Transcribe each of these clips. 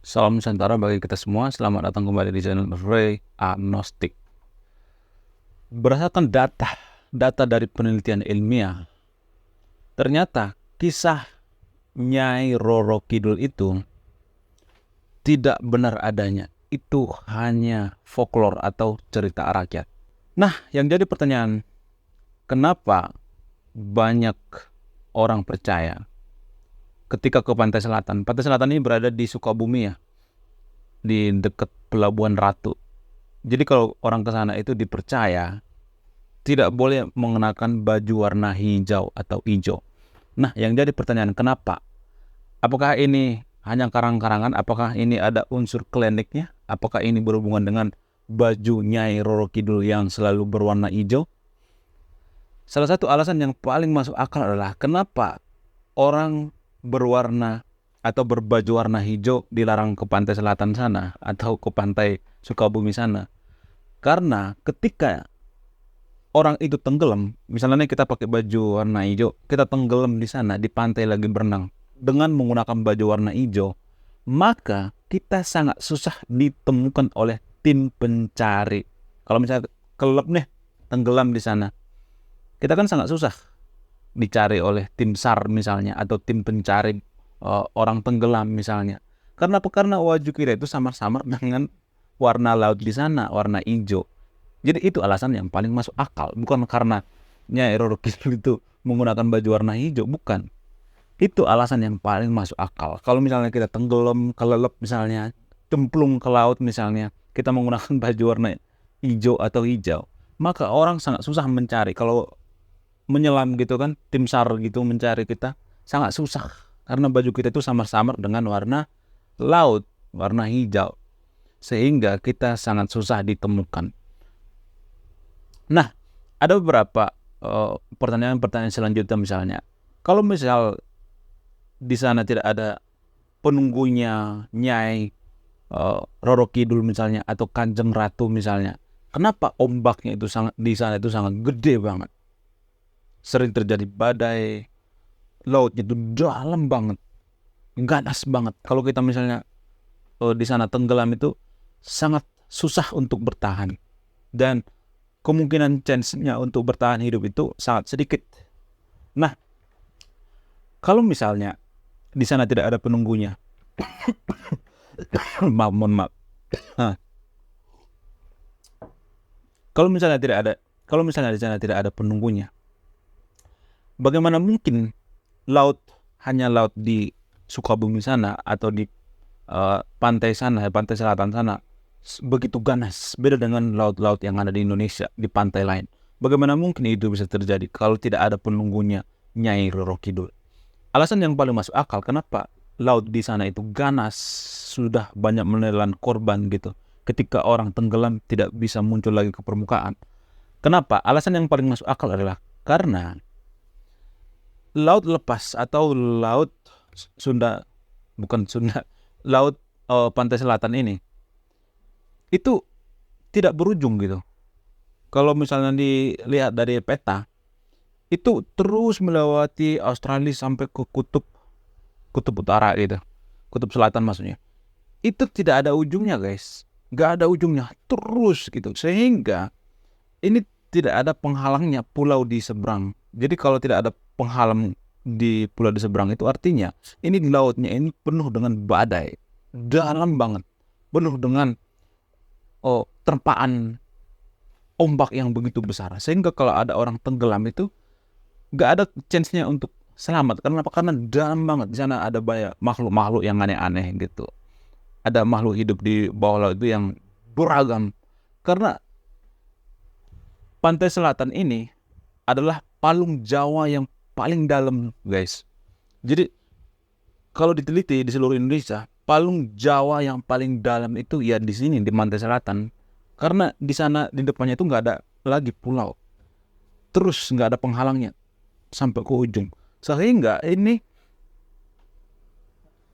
Salam Nusantara bagi kita semua. Selamat datang kembali di channel Ray Agnostik. Berdasarkan data dari penelitian ilmiah, ternyata kisah Nyai Roro Kidul itu tidak benar adanya. Itu hanya folklore atau cerita rakyat. Nah, yang jadi pertanyaan, kenapa banyak orang percaya ketika ke Pantai Selatan? Pantai Selatan ini berada di Sukabumi ya, di dekat Pelabuhan Ratu. Jadi kalau orang ke sana itu dipercaya tidak boleh mengenakan baju warna hijau atau hijau. Nah, yang jadi pertanyaan, kenapa? Apakah ini hanya karang-karangan? Apakah ini ada unsur kliniknya? Apakah ini berhubungan dengan baju Nyai Roro Kidul yang selalu berwarna hijau? Salah satu alasan yang paling masuk akal adalah kenapa orang berwarna atau berbaju warna hijau dilarang ke pantai selatan sana atau ke pantai Sukabumi sana. Karena ketika orang itu tenggelam, misalnya kita pakai baju warna hijau, kita tenggelam di sana di pantai lagi berenang dengan menggunakan baju warna hijau, maka kita sangat susah ditemukan oleh tim pencari. Kalau misalnya kelelep nih tenggelam di sana, kita kan sangat susah dicari oleh tim SAR misalnya atau tim pencari orang tenggelam misalnya. Karena apa? Karena wajah kita itu samar-samar dengan warna laut di sana, warna hijau. Jadi itu alasan yang paling masuk akal, bukan karena Nyai Roro Kidul itu menggunakan baju warna hijau, bukan. Itu alasan yang paling masuk akal. Kalau misalnya kita tenggelam, kelelep misalnya, cemplung ke laut misalnya, kita menggunakan baju warna hijau, maka orang sangat susah mencari. Kalau menyelam gitu kan, tim SAR gitu mencari kita, sangat susah. Karena baju kita itu samar-samar dengan warna laut, warna hijau. Sehingga kita sangat susah ditemukan. Nah, ada beberapa pertanyaan-pertanyaan selanjutnya misalnya. Kalau misal di sana tidak ada penunggunya Nyai Roro Kidul misalnya atau Kanjeng Ratu misalnya, kenapa ombaknya itu di sana itu sangat gede banget? Sering terjadi badai, lautnya itu dalam banget, ganas banget. Kalau kita misalnya di sana tenggelam itu sangat susah untuk bertahan. Dan kemungkinan chance-nya untuk bertahan hidup itu sangat sedikit. Nah, kalau misalnya di sana tidak ada penunggunya, mohon maaf. Nah, kalau misalnya di sana tidak ada penunggunya, bagaimana mungkin laut hanya laut di Sukabumi sana atau di pantai sana, pantai selatan sana begitu ganas, beda dengan laut-laut yang ada di Indonesia, di pantai lain. Bagaimana mungkin itu bisa terjadi kalau tidak ada penunggunya Nyai Roro Kidul? Alasan yang paling masuk akal, kenapa laut di sana itu ganas, sudah banyak menelan korban gitu. Ketika orang tenggelam tidak bisa muncul lagi ke permukaan. Kenapa? Alasan yang paling masuk akal adalah karena laut lepas atau laut laut pantai selatan ini itu tidak berujung gitu. Kalau misalnya dilihat dari peta, itu terus melewati Australia sampai ke kutub utara gitu, kutub selatan maksudnya. Itu tidak ada ujungnya guys, nggak ada ujungnya, terus gitu. Sehingga ini tidak ada penghalangnya pulau di seberang. Jadi kalau tidak ada penghalang di pulau di seberang itu artinya ini lautnya ini penuh dengan badai, dalam banget, penuh dengan terpaan ombak yang begitu besar, sehingga kalau ada orang tenggelam itu nggak ada chance-nya untuk selamat. Karena apa? Karena dalam banget. Di sana ada banyak makhluk-makhluk yang aneh-aneh gitu. Ada makhluk hidup di bawah laut itu yang beragam. Karena pantai selatan ini adalah palung Jawa yang paling dalam guys. Jadi kalau diteliti di seluruh Indonesia, palung Jawa yang paling dalam itu ya di sini, di pantai selatan. Karena di sana di depannya itu nggak ada lagi pulau, terus nggak ada penghalangnya sampai ke ujung, sehingga ini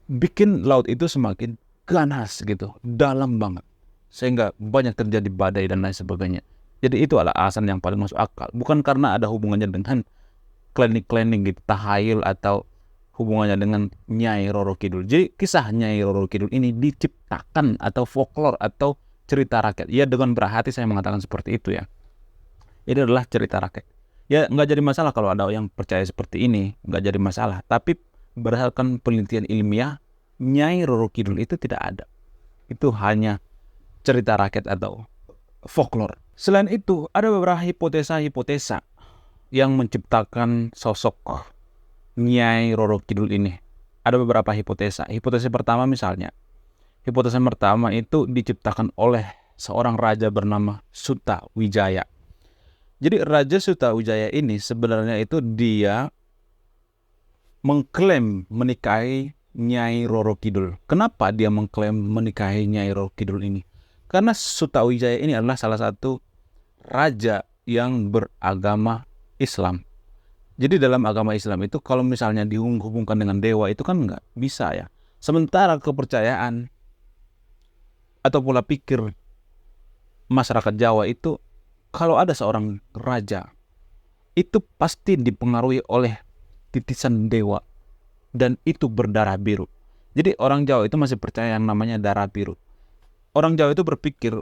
bikin laut itu semakin ganas gitu, dalam banget, sehingga banyak terjadi badai dan lain sebagainya. Jadi itu adalah alasan yang paling masuk akal, bukan karena ada hubungannya dengan klinik-klinik gitu, tahayul atau hubungannya dengan Nyai Roro Kidul? Jadi kisah Nyai Roro Kidul ini diciptakan atau folklore atau cerita rakyat. Ya, dengan berhati saya mengatakan seperti itu ya. Ini adalah cerita rakyat. Ya, nggak jadi masalah kalau ada yang percaya seperti ini, nggak jadi masalah. Tapi berdasarkan penelitian ilmiah, Nyai Roro Kidul itu tidak ada. Itu hanya cerita rakyat atau folklore. Selain itu, ada beberapa hipotesa-hipotesa yang menciptakan sosok Nyai Roro Kidul ini. Ada beberapa hipotesa. Hipotesa pertama misalnya, hipotesa pertama itu diciptakan oleh seorang raja bernama Suta Wijaya. Jadi Raja Suta Wijaya ini sebenarnya itu dia mengklaim menikahi Nyai Roro Kidul. Kenapa dia mengklaim menikahi Nyai Roro Kidul ini? Karena Suta Wijaya ini adalah salah satu raja yang beragama Islam. Jadi dalam agama Islam itu kalau misalnya dihubungkan dengan dewa itu kan nggak bisa ya. Sementara kepercayaan atau pola pikir masyarakat Jawa itu kalau ada seorang raja itu pasti dipengaruhi oleh titisan dewa dan itu berdarah biru. Jadi orang Jawa itu masih percaya yang namanya darah biru. Orang Jawa itu berpikir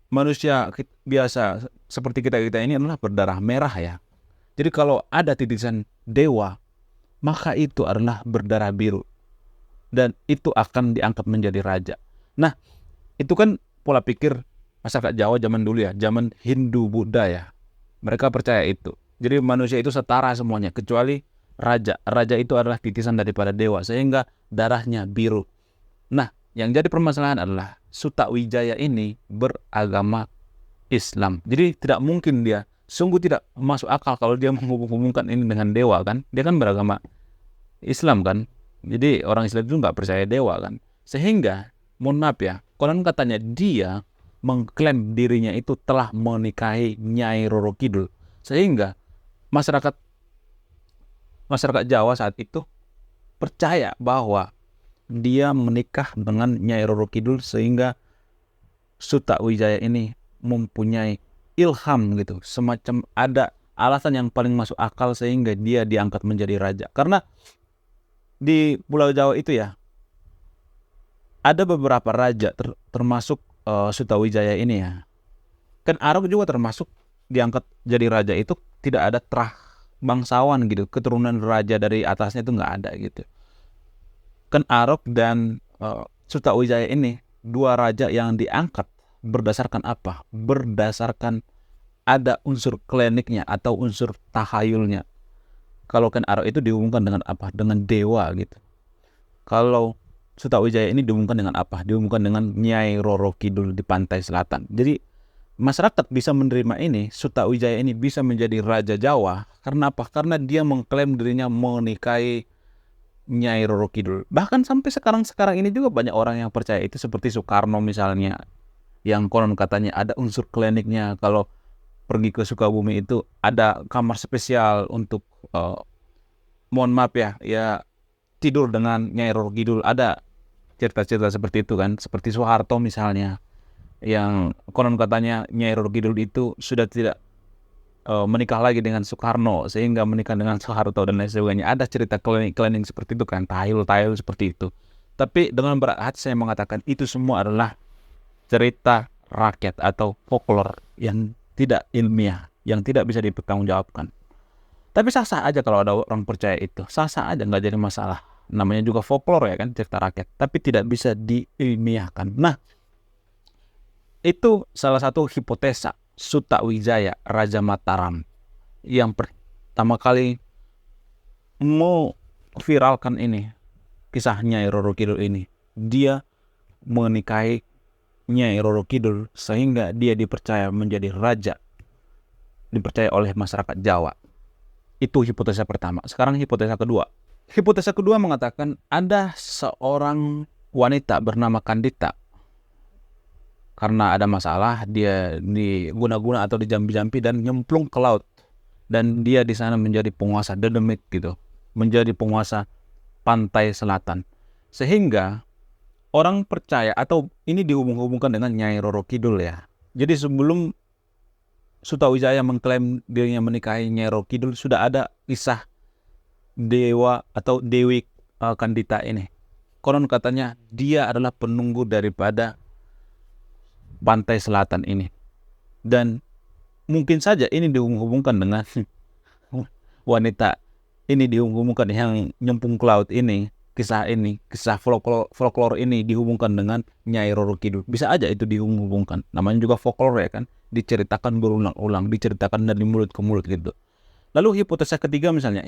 manusia biasa seperti kita ini adalah berdarah merah ya. Jadi kalau ada titisan dewa, maka itu adalah berdarah biru. Dan itu akan diangkat menjadi raja. Nah, itu kan pola pikir masyarakat Jawa zaman dulu ya, zaman Hindu Buddha ya. Mereka percaya itu. Jadi manusia itu setara semuanya, kecuali raja. Raja itu adalah titisan daripada dewa, sehingga darahnya biru. Nah, yang jadi permasalahan adalah Suta Wijaya ini beragama Islam. Jadi tidak mungkin dia, sungguh tidak masuk akal kalau dia menghubung-hubungkan ini dengan dewa kan. Dia kan beragama Islam kan. Jadi orang Islam itu nggak percaya dewa kan. Sehingga, mohon maaf ya, konon katanya dia mengklaim dirinya itu telah menikahi Nyai Roro Kidul. Sehingga masyarakat Jawa saat itu percaya bahwa dia menikah dengan Nyai Roro Kidul sehingga Suta Wijaya ini mempunyai ilham gitu, semacam ada alasan yang paling masuk akal sehingga dia diangkat menjadi raja. Karena di Pulau Jawa itu ya ada beberapa raja termasuk Suta Wijaya ini ya. Kan Arok juga termasuk diangkat jadi raja itu tidak ada terah bangsawan gitu, keturunan raja dari atasnya itu nggak ada gitu. Kan Arok dan Suta Wijaya ini dua raja yang diangkat berdasarkan apa? Berdasarkan ada unsur kliniknya atau unsur tahayulnya. Kalau kan Arok itu dihubungkan dengan apa? Dengan dewa gitu. Kalau Suta Wijaya ini dihubungkan dengan apa? Dihubungkan dengan Nyai Roro Kidul di pantai selatan. Jadi masyarakat bisa menerima ini, Suta Wijaya ini bisa menjadi Raja Jawa. Karena apa? Karena dia mengklaim dirinya menikahi Nyai Roro Kidul. Bahkan sampai sekarang ini juga banyak orang yang percaya itu, seperti Soekarno misalnya, yang konon katanya ada unsur kliniknya. Kalau pergi ke Sukabumi itu ada kamar spesial untuk mohon maaf ya tidur dengan Nyai Roro Kidul. Ada cerita-cerita seperti itu kan, seperti Soeharto misalnya, yang konon katanya Nyai Roro Kidul itu sudah tidak menikah lagi dengan Soekarno sehingga menikah dengan Soeharto dan lain sebagainya. Ada cerita klinik seperti itu kan, tahayul seperti itu. Tapi dengan berat hati saya mengatakan itu semua adalah cerita rakyat atau folklore yang tidak ilmiah, yang tidak bisa dipertanggungjawabkan. Tapi sah-sah aja kalau ada orang percaya itu, sah-sah aja, nggak jadi masalah. Namanya juga folklore ya kan, cerita rakyat, tapi tidak bisa diilmiahkan. Nah, itu salah satu hipotesa Suta Wijaya, Raja Mataram, yang pertama kali mau viralkan ini, kisah Nyai Roro Kidul ini. Dia menikahi Nyai Roro Kidul sehingga dia dipercaya menjadi raja, dipercaya oleh masyarakat Jawa. Itu hipotesa pertama. Sekarang hipotesa kedua. Hipotesa kedua mengatakan ada seorang wanita bernama Kandita. Karena ada masalah, dia diguna-guna atau dijampi-jampi dan nyemplung ke laut. Dan dia di sana menjadi penguasa Dedemit gitu. Menjadi penguasa pantai selatan. Sehingga orang percaya, atau ini dihubung-hubungkan dengan Nyai Roro Kidul ya. Jadi sebelum Suta Wijaya mengklaim dirinya menikahi Nyai Roro Kidul, sudah ada kisah dewa atau dewi Kandita ini. Konon katanya dia adalah penunggu daripada pantai selatan ini. Dan mungkin saja ini dihubungkan dengan wanita ini, dihubungkan yang nyempung ke laut ini. Kisah folklore ini dihubungkan dengan Nyai Roro Kidul. Bisa aja itu dihubungkan. Namanya juga folklore ya kan. Diceritakan berulang-ulang, diceritakan dari mulut ke mulut gitu. Lalu hipotesa ketiga misalnya,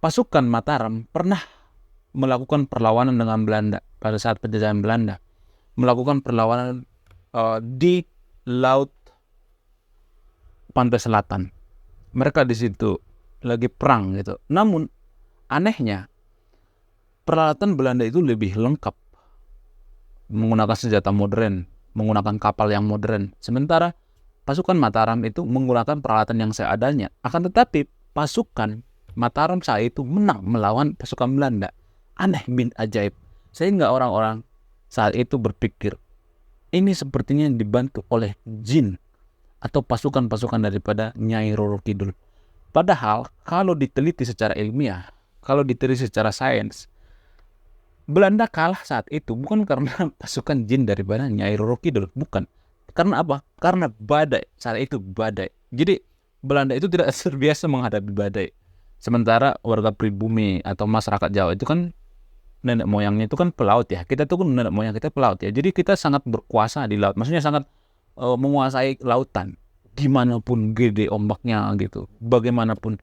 pasukan Mataram pernah melakukan perlawanan dengan Belanda pada saat penjajahan Belanda, melakukan perlawanan di laut pantai selatan. Mereka di situ lagi perang gitu. Namun anehnya peralatan Belanda itu lebih lengkap, menggunakan senjata modern, menggunakan kapal yang modern. Sementara pasukan Mataram itu menggunakan peralatan yang seadanya. Akan tetapi pasukan Mataram saat itu menang melawan pasukan Belanda. Aneh bin ajaib. Sehingga orang-orang saat itu berpikir, ini sepertinya dibantu oleh jin atau pasukan-pasukan daripada Nyai Roro Kidul. Padahal kalau diteliti secara ilmiah, kalau diteliti secara sains, Belanda kalah saat itu bukan karena pasukan jin daripada Nyai Roro Kidul, bukan. Karena apa? Karena badai. Saat itu badai. Jadi Belanda itu tidak terbiasa menghadapi badai. Sementara warga pribumi atau masyarakat Jawa itu kan nenek moyangnya itu kan pelaut ya. Kita tuh kan nenek moyang kita pelaut ya. Jadi kita sangat berkuasa di laut. Maksudnya sangat menguasai lautan. Dimanapun gede ombaknya gitu. Bagaimanapun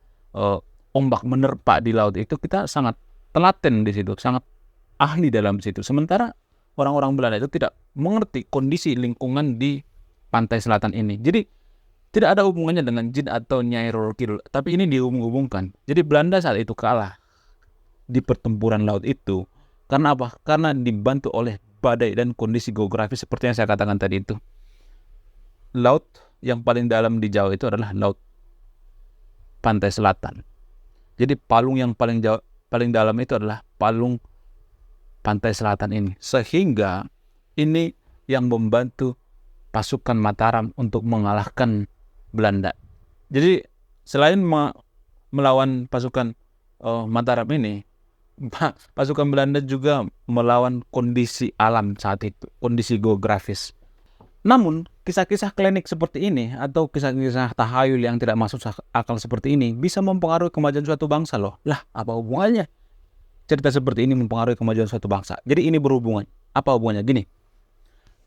ombak menerpa di laut itu kita sangat telaten di situ. Sangat ahli dalam situ. Sementara orang-orang Belanda itu tidak mengerti kondisi lingkungan di pantai selatan ini. Jadi tidak ada hubungannya dengan jin atau Nyai Roro Kidul, tapi ini dihubung-hubungkan. Jadi Belanda saat itu kalah di pertempuran laut itu. Karena apa? Karena dibantu oleh badai dan kondisi geografis seperti yang saya katakan tadi itu. Laut yang paling dalam di Jawa itu adalah laut pantai selatan. Jadi palung yang paling dalam itu adalah palung pantai selatan ini. Sehingga ini yang membantu pasukan Mataram untuk mengalahkan Belanda. Jadi selain melawan pasukan Mataram ini, pasukan Belanda juga melawan kondisi alam saat itu, kondisi geografis. Namun kisah-kisah klinik seperti ini atau kisah-kisah tahayul yang tidak masuk akal seperti ini bisa mempengaruhi kemajuan suatu bangsa loh. Lah, apa hubungannya cerita seperti ini mempengaruhi kemajuan suatu bangsa? Jadi ini berhubungan. Apa hubungannya? Gini,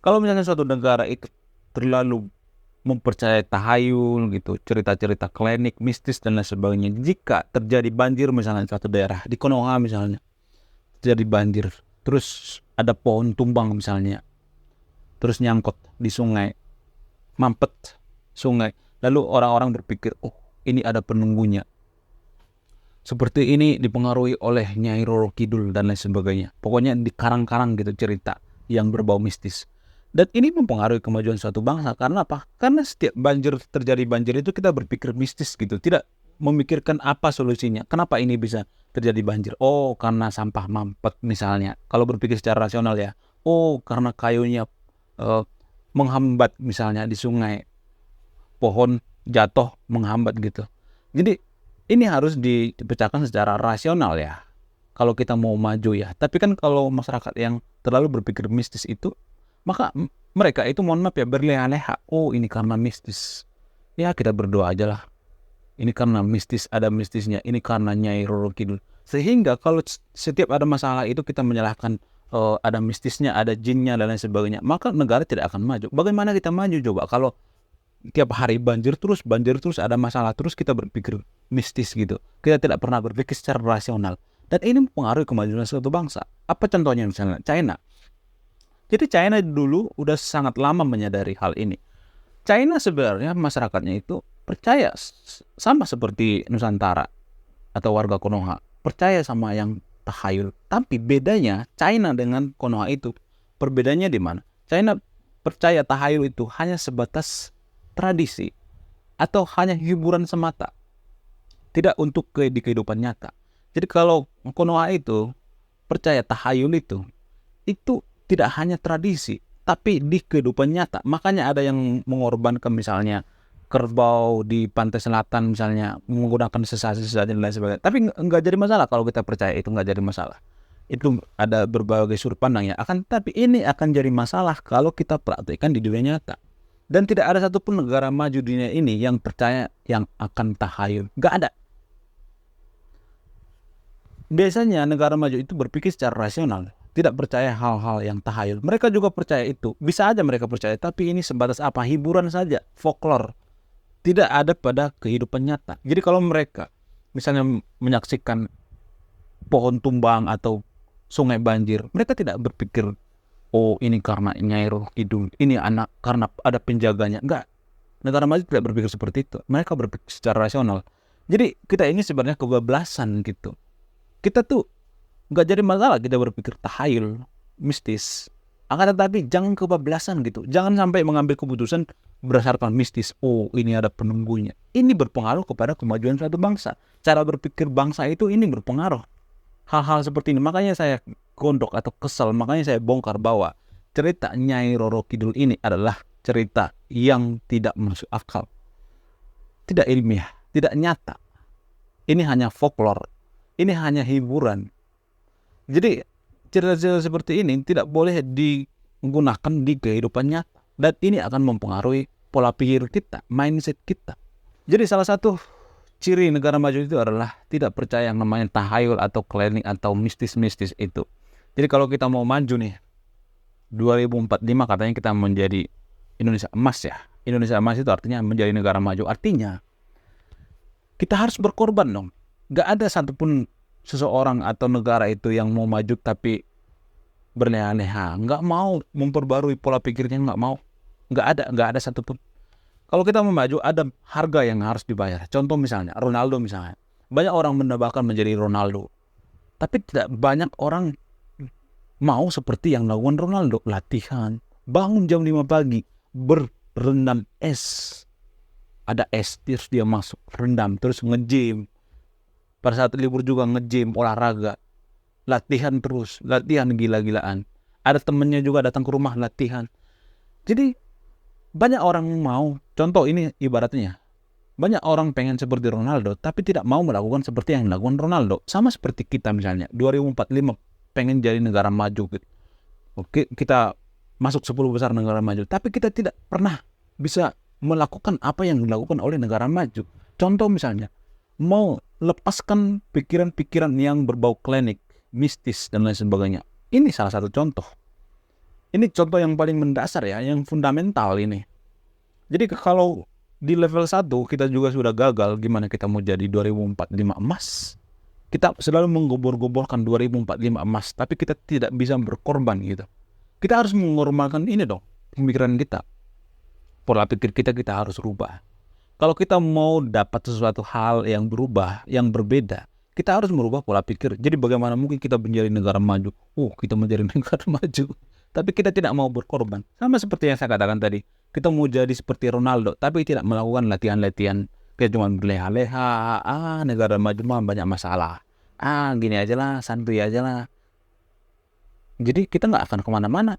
kalau misalnya suatu negara itu terlalu mempercayai tahayul gitu, cerita-cerita klinik, mistis dan lain sebagainya. Jika terjadi banjir misalnya di suatu daerah, di Konoha misalnya, terjadi banjir, terus ada pohon tumbang misalnya, terus nyangkut di sungai, mampet sungai, lalu orang-orang berpikir, oh ini ada penunggunya. Seperti ini dipengaruhi oleh Nyai Roro Kidul dan lain sebagainya. Pokoknya di karang-karang gitu cerita yang berbau mistis. Dan ini mempengaruhi kemajuan suatu bangsa. Karena apa? Karena setiap terjadi banjir itu kita berpikir mistis gitu. Tidak memikirkan apa solusinya. Kenapa ini bisa terjadi banjir? Oh, karena sampah mampet misalnya. Kalau berpikir secara rasional ya. Oh, karena kayunya menghambat misalnya di sungai. Pohon jatuh menghambat gitu. Jadi ini harus dipecahkan secara rasional ya. Kalau kita mau maju ya. Tapi kan kalau masyarakat yang terlalu berpikir mistis itu, maka mereka itu mohon maaf ya berleha-leha. Oh ini karena mistis. Ya kita berdoa aja lah. Ini karena mistis, ada mistisnya. Ini karena Nyai Roro Kidul. Sehingga kalau setiap ada masalah itu kita menyalahkan ada mistisnya, ada jinnya dan lain sebagainya. Maka negara tidak akan maju. Bagaimana kita maju coba kalau tiap hari banjir terus ada masalah terus kita berpikir mistis gitu. Kita tidak pernah berpikir secara rasional. Dan ini mempengaruhi kemajuan suatu bangsa. Apa contohnya misalnya China. Jadi China dulu udah sangat lama menyadari hal ini. China sebenarnya masyarakatnya itu percaya sama seperti Nusantara atau warga Konoha. Percaya sama yang tahayul. Tapi bedanya China dengan Konoha itu, perbedaannya di mana? China percaya tahayul itu hanya sebatas tradisi atau hanya hiburan semata. Tidak untuk di kehidupan nyata. Jadi kalau Konoha itu percaya tahayul itu tidak hanya tradisi, tapi di kehidupan nyata. Makanya ada yang mengorbankan misalnya kerbau di pantai selatan misalnya menggunakan sesaji-sesaji dan lain sebagainya. Tapi nggak jadi masalah kalau kita percaya itu, nggak jadi masalah. Itu ada berbagai sudut pandang ya. Tapi ini akan jadi masalah kalau kita praktekkan di dunia nyata. Dan tidak ada satupun negara maju di dunia ini yang percaya yang akan tahayul. Nggak ada. Biasanya negara maju itu berpikir secara rasional, tidak percaya hal-hal yang tahayul. Mereka juga percaya itu. Bisa aja mereka percaya, tapi ini sebatas apa? Hiburan saja, folklore. Tidak ada pada kehidupan nyata. Jadi kalau mereka misalnya menyaksikan pohon tumbang atau sungai banjir, mereka tidak berpikir, oh ini karena Nyai Roro Kidul, ini anak karena ada penjaganya. Enggak. Negara maju tidak berpikir seperti itu. Mereka berpikir secara rasional. Jadi kita ini sebenarnya kebablasan gitu. Kita tuh nggak jadi masalah kita berpikir tahayul, mistis. Akan tetapi jangan kebablasan gitu. Jangan sampai mengambil keputusan berdasarkan mistis. Oh ini ada penunggunya. Ini berpengaruh kepada kemajuan suatu bangsa. Cara berpikir bangsa itu ini berpengaruh. Hal-hal seperti ini. Makanya saya gondok atau kesal. Makanya saya bongkar bahwa cerita Nyai Roro Kidul ini adalah cerita yang tidak masuk akal. Tidak ilmiah. Tidak nyata. Ini hanya folklore. Ini hanya hiburan. Jadi cerita-cerita seperti ini tidak boleh digunakan di kehidupan nyata. Dan ini akan mempengaruhi pola pikir kita, mindset kita. Jadi salah satu ciri negara maju itu adalah tidak percaya yang namanya tahayul atau klinik atau mistis-mistis itu. Jadi kalau kita mau maju nih, 2045 katanya kita menjadi Indonesia emas ya. Indonesia emas itu artinya menjadi negara maju. Artinya kita harus berkorban dong. Gak ada satupun seseorang atau negara itu yang mau maju tapi berleha-leha, nggak mau memperbarui pola pikirnya, nggak ada satupun. Kalau kita mau maju ada harga yang harus dibayar. Contoh misalnya Ronaldo misalnya, banyak orang menambahkan menjadi Ronaldo, tapi tidak banyak orang mau seperti yang lakukan Ronaldo. Latihan, bangun jam 5 pagi, berendam es, ada es terus dia masuk rendam, terus nge-gym. Pada saat libur juga nge-gym, olahraga, latihan terus, latihan gila-gilaan. Ada temennya juga datang ke rumah latihan. Jadi banyak orang mau, contoh ini ibaratnya, banyak orang pengen seperti Ronaldo, tapi tidak mau melakukan seperti yang dilakukan Ronaldo. Sama seperti kita misalnya, 2045 pengen jadi negara maju. Oke, kita masuk 10 besar negara maju, tapi kita tidak pernah bisa melakukan apa yang dilakukan oleh negara maju. Contoh misalnya, mau lepaskan pikiran-pikiran yang berbau klinik, mistis, dan lain sebagainya. Ini salah satu contoh. Ini contoh yang paling mendasar ya, yang fundamental ini. Jadi kalau di level 1 kita juga sudah gagal, gimana kita mau jadi 2045 emas? Kita selalu menggobor-goborkan 2045 emas, tapi kita tidak bisa berkorban gitu. Kita harus mengorbankan ini dong, pemikiran kita. Pola pikir kita harus rubah. Kalau kita mau dapat sesuatu hal yang berubah, yang berbeda, kita harus merubah pola pikir. Jadi bagaimana mungkin kita menjadi negara maju? Kita menjadi negara maju, tapi kita tidak mau berkorban. Sama seperti yang saya katakan tadi, kita mau jadi seperti Ronaldo, tapi tidak melakukan latihan-latihan. Kita cuma berleha-leha, negara maju mah banyak masalah. Gini aja lah, santuy aja lah. Jadi kita nggak akan kemana-mana.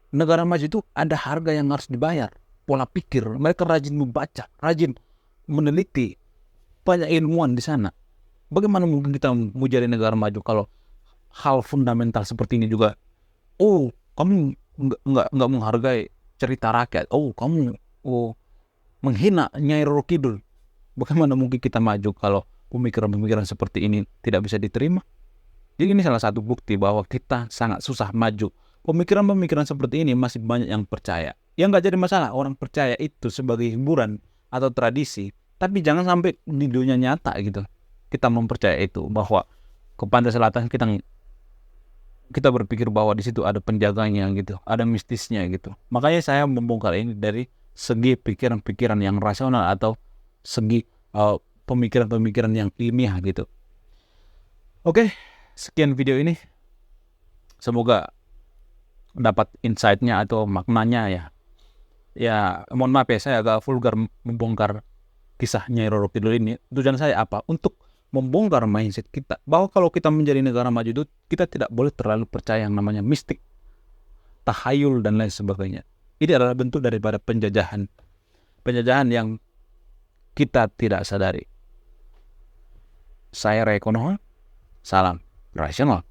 Negara maju itu ada harga yang harus dibayar. Pola pikir, mereka rajin membaca, rajin meneliti, banyak ilmuwan di sana. Bagaimana mungkin kita mau jadi negara maju kalau hal fundamental seperti ini juga? Kamu nggak menghargai cerita rakyat. Kamu menghina Nyai Roro Kidul. Bagaimana mungkin kita maju kalau pemikiran-pemikiran seperti ini tidak bisa diterima? Jadi ini salah satu bukti bahwa kita sangat susah maju. Pemikiran-pemikiran seperti ini masih banyak yang percaya. Ya nggak jadi masalah orang percaya itu sebagai hiburan atau tradisi, tapi jangan sampai di dunia nyata gitu kita mempercaya itu, bahwa ke pantai selatan kita berpikir bahwa di situ ada penjaganya gitu, ada mistisnya gitu. Makanya saya membongkar ini dari segi pikiran-pikiran yang rasional atau segi pemikiran-pemikiran yang ilmiah gitu. Oke, sekian video ini. Semoga dapat insight-nya atau maknanya ya. Ya, mohon maaf ya, saya agak vulgar membongkar kisah Nyai Roro Kidul ini. Tujuan saya apa? Untuk membongkar mindset kita, bahwa kalau kita menjadi negara maju itu, kita tidak boleh terlalu percaya yang namanya mistik, tahayul, dan lain sebagainya. Ini adalah bentuk daripada penjajahan. penjajahan yang kita tidak sadari. Saya Ray Konoha, salam rasional.